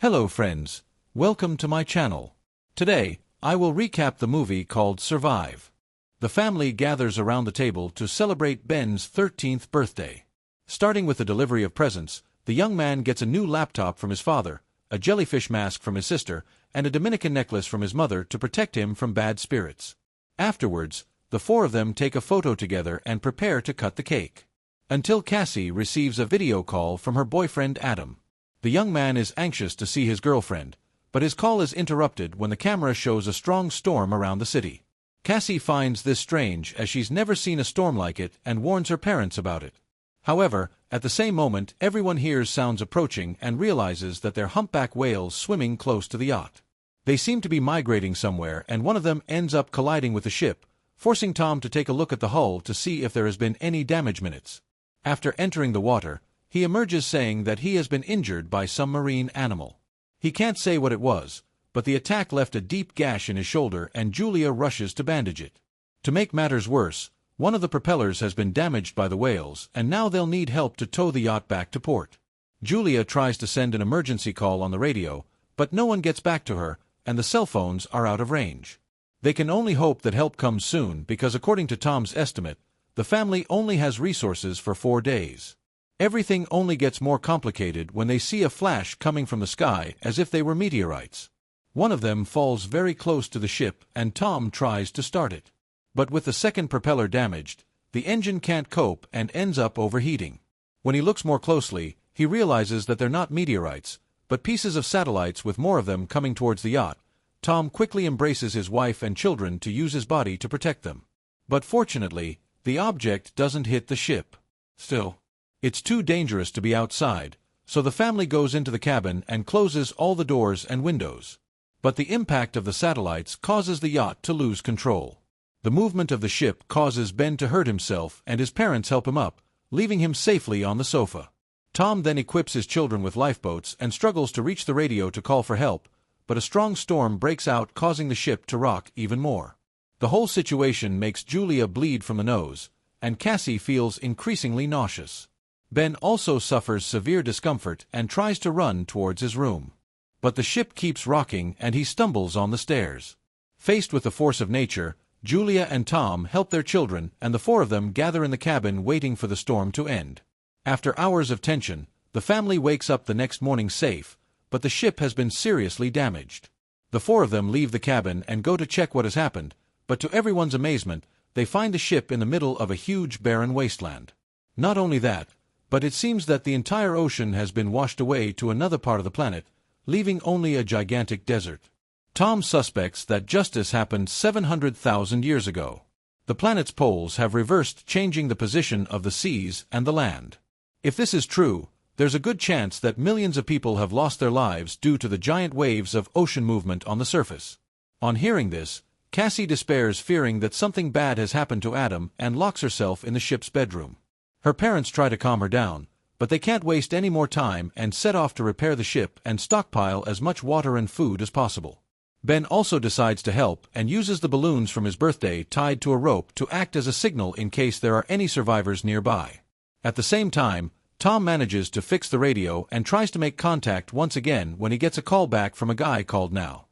Hello friends, welcome to my channel. Today, I will recap the movie called Survive. The family gathers around the table to celebrate Ben's 13th birthday. Starting with the delivery of presents, the young man gets a new laptop from his father, a jellyfish mask from his sister, and a Dominican necklace from his mother to protect him from bad spirits. Afterwards, the four of them take a photo together and prepare to cut the cake. Until Cassie receives a video call from her boyfriend Adam. The young man is anxious to see his girlfriend, but his call is interrupted when the camera shows a strong storm around the city. Cassie finds this strange as she's never seen a storm like it and warns her parents about it. However, at the same moment everyone hears sounds approaching and realizes that they're humpback whales swimming close to the yacht. They seem to be migrating somewhere and one of them ends up colliding with the ship, forcing Tom to take a look at the hull to see if there has been any damage minutes. After entering the water, he emerges saying that he has been injured by some marine animal. He can't say what it was, but the attack left a deep gash in his shoulder and Julia rushes to bandage it. To make matters worse, one of the propellers has been damaged by the whales and now they'll need help to tow the yacht back to port. Julia tries to send an emergency call on the radio, but no one gets back to her and the cell phones are out of range. They can only hope that help comes soon because according to Tom's estimate, the family only has resources for 4 days. Everything only gets more complicated when they see a flash coming from the sky as if they were meteorites. One of them falls very close to the ship and Tom tries to start it. But with the second propeller damaged, the engine can't cope and ends up overheating. When he looks more closely, he realizes that they're not meteorites, but pieces of satellites with more of them coming towards the yacht. Tom quickly embraces his wife and children to use his body to protect them. But fortunately, the object doesn't hit the ship. Still, it's too dangerous to be outside, so the family goes into the cabin and closes all the doors and windows. But the impact of the satellites causes the yacht to lose control. The movement of the ship causes Ben to hurt himself and his parents help him up, leaving him safely on the sofa. Tom then equips his children with lifeboats and struggles to reach the radio to call for help, but a strong storm breaks out causing the ship to rock even more. The whole situation makes Julia bleed from the nose, and Cassie feels increasingly nauseous. Ben also suffers severe discomfort and tries to run towards his room. But the ship keeps rocking and he stumbles on the stairs. Faced with the force of nature, Julia and Tom help their children and the four of them gather in the cabin waiting for the storm to end. After hours of tension, the family wakes up the next morning safe, but the ship has been seriously damaged. The four of them leave the cabin and go to check what has happened, but to everyone's amazement, they find the ship in the middle of a huge barren wasteland. Not only that, but it seems that the entire ocean has been washed away to another part of the planet, leaving only a gigantic desert. Tom suspects that justice happened 700,000 years ago. The planet's poles have reversed, changing the position of the seas and the land. If this is true, there's a good chance that millions of people have lost their lives due to the giant waves of ocean movement on the surface. On hearing this, Cassie despairs, fearing that something bad has happened to Adam, and locks herself in the ship's bedroom. Her parents try to calm her down, but they can't waste any more time and set off to repair the ship and stockpile as much water and food as possible. Ben also decides to help and uses the balloons from his birthday tied to a rope to act as a signal in case there are any survivors nearby. At the same time, Tom manages to fix the radio and tries to make contact once again when he gets a call back from a guy called Now.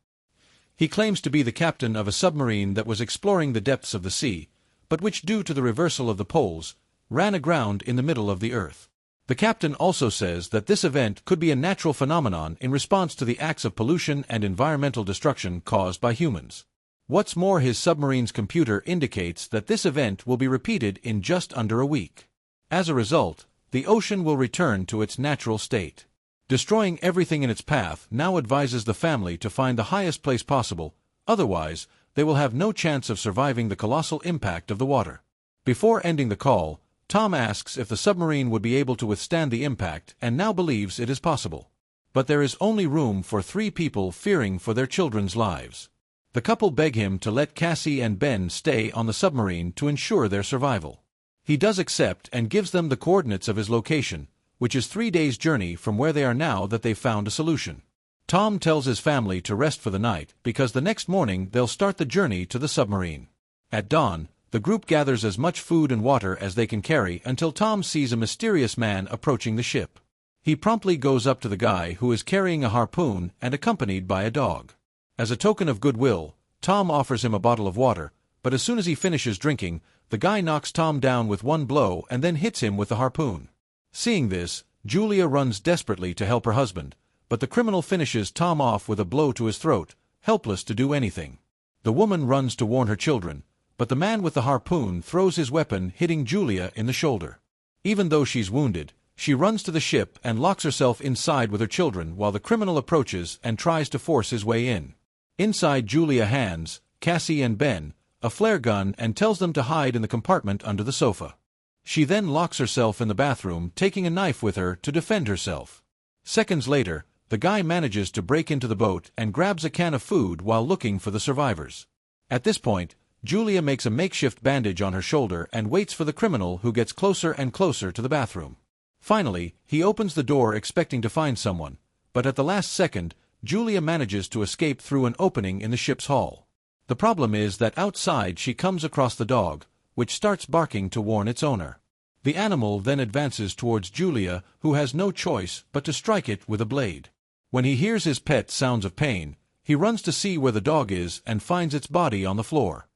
He claims to be the captain of a submarine that was exploring the depths of the sea, but which due to the reversal of the poles, ran aground in the middle of the earth. The captain also says that this event could be a natural phenomenon in response to the acts of pollution and environmental destruction caused by humans. What's more, his submarine's computer indicates that this event will be repeated in just under a week. As a result, the ocean will return to its natural state. Destroying everything in its path now advises the family to find the highest place possible, otherwise, they will have no chance of surviving the colossal impact of the water. Before ending the call, Tom asks if the submarine would be able to withstand the impact and now believes it is possible. But there is only room for 3 people, fearing for their children's lives. The couple beg him to let Cassie and Ben stay on the submarine to ensure their survival. He does accept and gives them the coordinates of his location, which is 3 days' journey from where they are now that they've found a solution. Tom tells his family to rest for the night because the next morning they'll start the journey to the submarine. At dawn, the group gathers as much food and water as they can carry until Tom sees a mysterious man approaching the ship. He promptly goes up to the guy who is carrying a harpoon and accompanied by a dog. As a token of goodwill, Tom offers him a bottle of water, but as soon as he finishes drinking, the guy knocks Tom down with one blow and then hits him with the harpoon. Seeing this, Julia runs desperately to help her husband, but the criminal finishes Tom off with a blow to his throat, helpless to do anything. The woman runs to warn her children, but the man with the harpoon throws his weapon, hitting Julia in the shoulder. Even though she's wounded, she runs to the ship and locks herself inside with her children while the criminal approaches and tries to force his way in. Inside, Julia hands Cassie and Ben a flare gun and tells them to hide in the compartment under the sofa. She then locks herself in the bathroom, taking a knife with her to defend herself. Seconds later, the guy manages to break into the boat and grabs a can of food while looking for the survivors. At this point, Julia makes a makeshift bandage on her shoulder and waits for the criminal, who gets closer and closer to the bathroom. Finally, he opens the door expecting to find someone, but at the last second, Julia manages to escape through an opening in the ship's hull. The problem is that outside she comes across the dog, which starts barking to warn its owner. The animal then advances towards Julia, who has no choice but to strike it with a blade. When he hears his pet sounds of pain, he runs to see where the dog is and finds its body on the floor.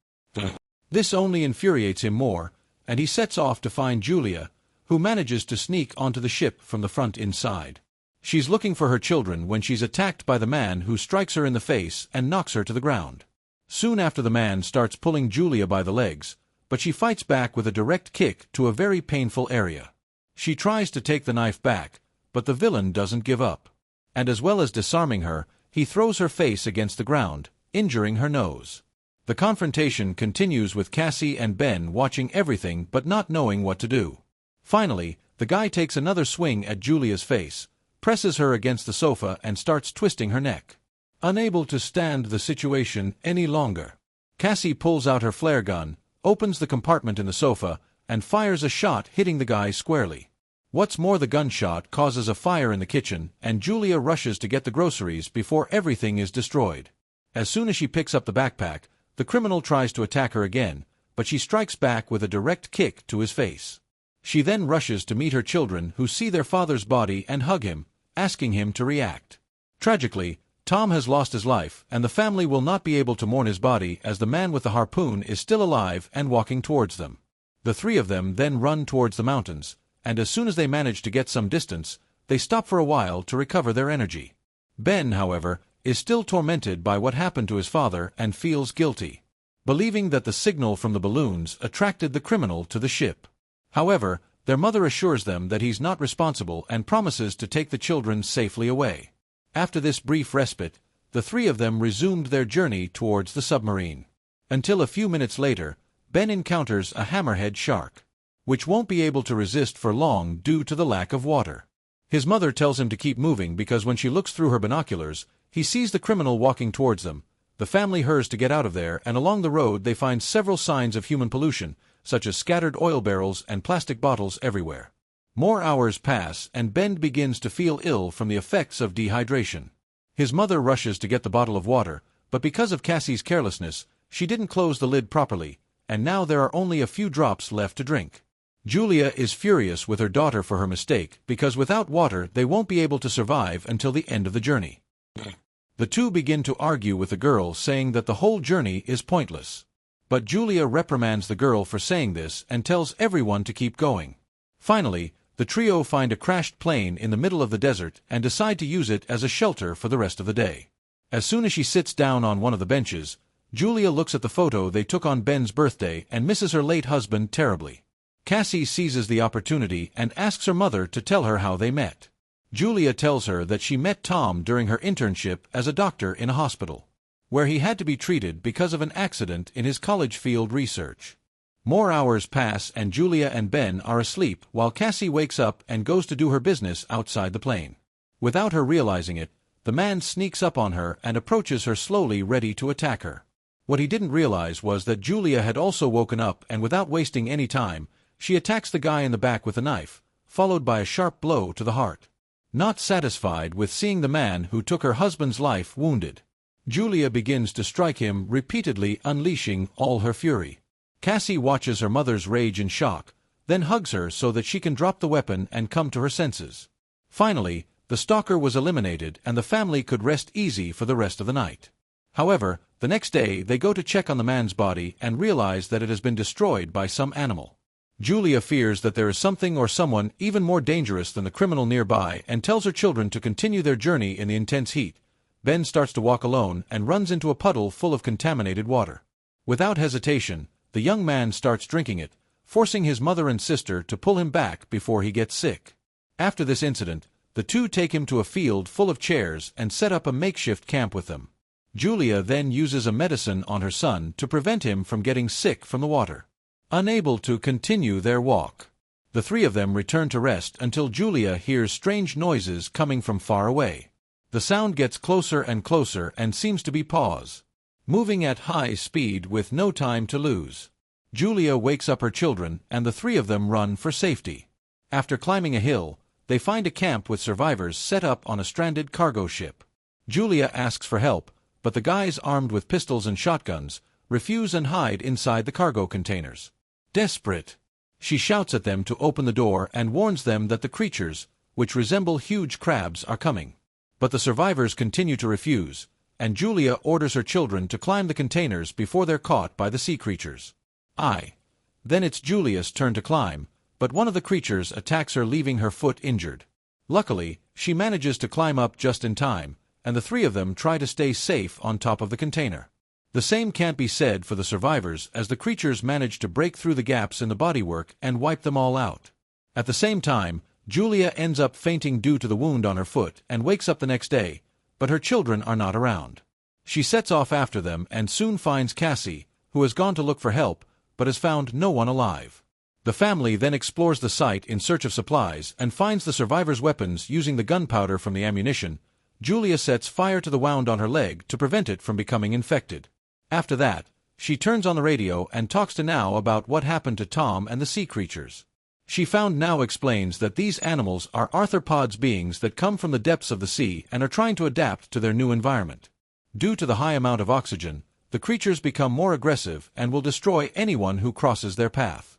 This only infuriates him more, and he sets off to find Julia, who manages to sneak onto the ship from the front inside. She's looking for her children when she's attacked by the man, who strikes her in the face and knocks her to the ground. Soon after, the man starts pulling Julia by the legs, but she fights back with a direct kick to a very painful area. She tries to take the knife back, but the villain doesn't give up. And as well as disarming her, he throws her face against the ground, injuring her nose. The confrontation continues with Cassie and Ben watching everything but not knowing what to do. Finally, the guy takes another swing at Julia's face, presses her against the sofa and starts twisting her neck. Unable to stand the situation any longer, Cassie pulls out her flare gun, opens the compartment in the sofa, and fires a shot, hitting the guy squarely. What's more, the gunshot causes a fire in the kitchen, and Julia rushes to get the groceries before everything is destroyed. As soon as she picks up the backpack, the criminal tries to attack her again, but she strikes back with a direct kick to his face. She then rushes to meet her children, who see their father's body and hug him, asking him to react. Tragically, Tom has lost his life, and the family will not be able to mourn his body, as the man with the harpoon is still alive and walking towards them. The three of them then run towards the mountains, and as soon as they manage to get some distance, they stop for a while to recover their energy. Ben, however, is still tormented by what happened to his father and feels guilty, believing that the signal from the balloons attracted the criminal to the ship. However, their mother assures them that he's not responsible and promises to take the children safely away. After this brief respite, the three of them resumed their journey towards the submarine. Until a few minutes later, Ben encounters a hammerhead shark, which won't be able to resist for long due to the lack of water. His mother tells him to keep moving because when she looks through her binoculars, he sees the criminal walking towards them. The family hurries to get out of there, and along the road they find several signs of human pollution, such as scattered oil barrels and plastic bottles everywhere. More hours pass, and Ben begins to feel ill from the effects of dehydration. His mother rushes to get the bottle of water, but because of Cassie's carelessness, she didn't close the lid properly, and now there are only a few drops left to drink. Julia is furious with her daughter for her mistake, because without water they won't be able to survive until the end of the journey. The two begin to argue with the girl, saying that the whole journey is pointless. But Julia reprimands the girl for saying this and tells everyone to keep going. Finally, the trio find a crashed plane in the middle of the desert and decide to use it as a shelter for the rest of the day. As soon as she sits down on one of the benches, Julia looks at the photo they took on Ben's birthday and misses her late husband terribly. Cassie seizes the opportunity and asks her mother to tell her how they met. Julia tells her that she met Tom during her internship as a doctor in a hospital, where he had to be treated because of an accident in his college field research. More hours pass, and Julia and Ben are asleep while Cassie wakes up and goes to do her business outside the plane. Without her realizing it, the man sneaks up on her and approaches her slowly, ready to attack her. What he didn't realize was that Julia had also woken up, and without wasting any time, she attacks the guy in the back with a knife, followed by a sharp blow to the heart. Not satisfied with seeing the man who took her husband's life wounded, Julia begins to strike him repeatedly, unleashing all her fury. Cassie watches her mother's rage in shock, then hugs her so that she can drop the weapon and come to her senses. Finally, the stalker was eliminated and the family could rest easy for the rest of the night. However, the next day they go to check on the man's body and realize that it has been destroyed by some animal. Julia fears that there is something or someone even more dangerous than the criminal nearby and tells her children to continue their journey in the intense heat. Ben starts to walk alone and runs into a puddle full of contaminated water. Without hesitation, the young man starts drinking it, forcing his mother and sister to pull him back before he gets sick. After this incident, the two take him to a field full of chairs and set up a makeshift camp with them. Julia then uses a medicine on her son to prevent him from getting sick from the water. Unable to continue their walk, the three of them return to rest until Julia hears strange noises coming from far away. The sound gets closer and closer and seems to be paws, moving at high speed with no time to lose. Julia wakes up her children and the three of them run for safety. After climbing a hill, they find a camp with survivors set up on a stranded cargo ship. Julia asks for help, but the guys armed with pistols and shotguns refuse and hide inside the cargo containers. Desperate, she shouts at them to open the door and warns them that the creatures, which resemble huge crabs, are coming. But the survivors continue to refuse, and Julia orders her children to climb the containers before they're caught by the sea creatures. Then it's Julia's turn to climb, but one of the creatures attacks her, leaving her foot injured. Luckily, she manages to climb up just in time, and the three of them try to stay safe on top of the container. The same can't be said for the survivors, as the creatures manage to break through the gaps in the bodywork and wipe them all out. At the same time, Julia ends up fainting due to the wound on her foot and wakes up the next day, but her children are not around. She sets off after them and soon finds Cassie, who has gone to look for help, but has found no one alive. The family then explores the site in search of supplies and finds the survivors' weapons using the gunpowder from the ammunition. Julia sets fire to the wound on her leg to prevent it from becoming infected. After that, she turns on the radio and talks to Now about what happened to Tom and the sea creatures. She found Now explains that these animals are arthropods, beings that come from the depths of the sea and are trying to adapt to their new environment. Due to the high amount of oxygen, the creatures become more aggressive and will destroy anyone who crosses their path.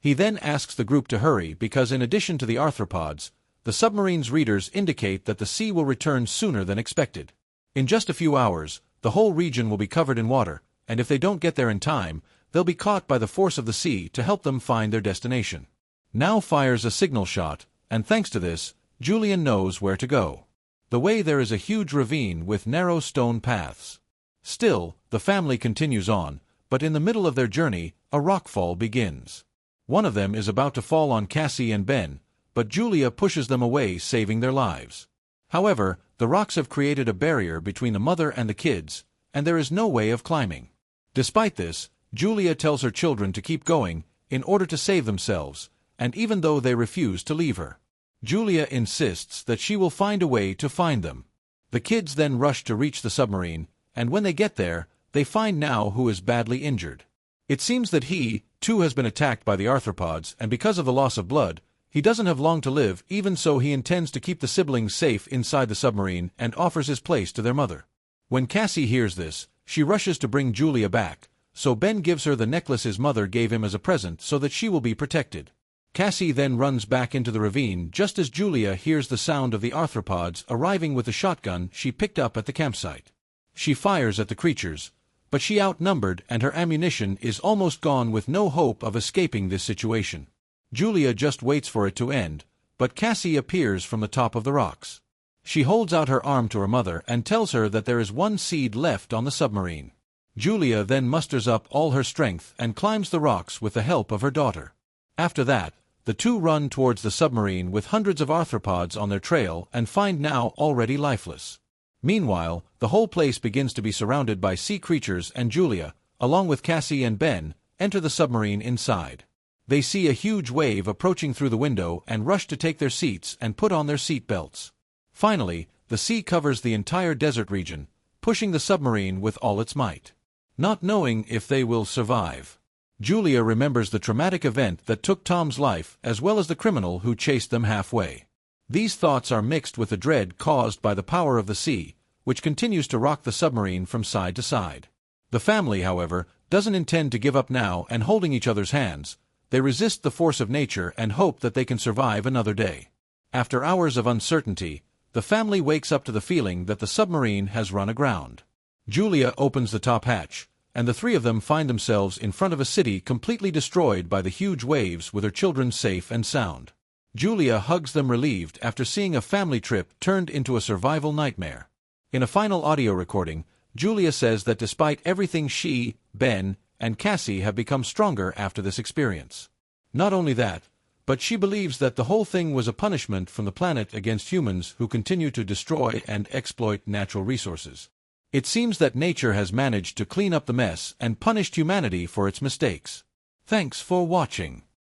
He then asks the group to hurry because in addition to the arthropods, the submarine's readers indicate that the sea will return sooner than expected. In just a few hours, the whole region will be covered in water, and if they don't get there in time, they'll be caught by the force of the sea to help them find their destination. Now fires a signal shot, and thanks to this, Julian knows where to go. The way there is a huge ravine with narrow stone paths. Still, the family continues on, but in the middle of their journey, a rockfall begins. One of them is about to fall on Cassie and Ben, but Julia pushes them away, saving their lives. However, the rocks have created a barrier between the mother and the kids, and there is no way of climbing. Despite this, Julia tells her children to keep going, in order to save themselves, and even though they refuse to leave her, Julia insists that she will find a way to find them. The kids then rush to reach the submarine, and when they get there, they find Now, who is badly injured. It seems that he, too, has been attacked by the arthropods, and because of the loss of blood, he doesn't have long to live. Even so, he intends to keep the siblings safe inside the submarine and offers his place to their mother. When Cassie hears this, she rushes to bring Julia back, so Ben gives her the necklace his mother gave him as a present so that she will be protected. Cassie then runs back into the ravine just as Julia hears the sound of the arthropods arriving with the shotgun she picked up at the campsite. She fires at the creatures, but she outnumbered and her ammunition is almost gone with no hope of escaping this situation. Julia just waits for it to end, but Cassie appears from the top of the rocks. She holds out her arm to her mother and tells her that there is one seed left on the submarine. Julia then musters up all her strength and climbs the rocks with the help of her daughter. After that, the two run towards the submarine with hundreds of arthropods on their trail and find Now already lifeless. Meanwhile, the whole place begins to be surrounded by sea creatures, and Julia, along with Cassie and Ben, enter the submarine inside. They see a huge wave approaching through the window and rush to take their seats and put on their seat belts. Finally, the sea covers the entire desert region, pushing the submarine with all its might. Not knowing if they will survive, Julia remembers the traumatic event that took Tom's life as well as the criminal who chased them halfway. These thoughts are mixed with the dread caused by the power of the sea, which continues to rock the submarine from side to side. The family, however, doesn't intend to give up now, and holding each other's hands, they resist the force of nature and hope that they can survive another day. After hours of uncertainty, the family wakes up to the feeling that the submarine has run aground. Julia opens the top hatch, and the three of them find themselves in front of a city completely destroyed by the huge waves with her children safe and sound. Julia hugs them relieved after seeing a family trip turned into a survival nightmare. In a final audio recording, Julia says that despite everything she, Ben, and Cassie have become stronger after this experience. Not only that, but she believes that the whole thing was a punishment from the planet against humans who continue to destroy and exploit natural resources. It seems that nature has managed to clean up the mess and punished humanity for its mistakes. Thanks for watching.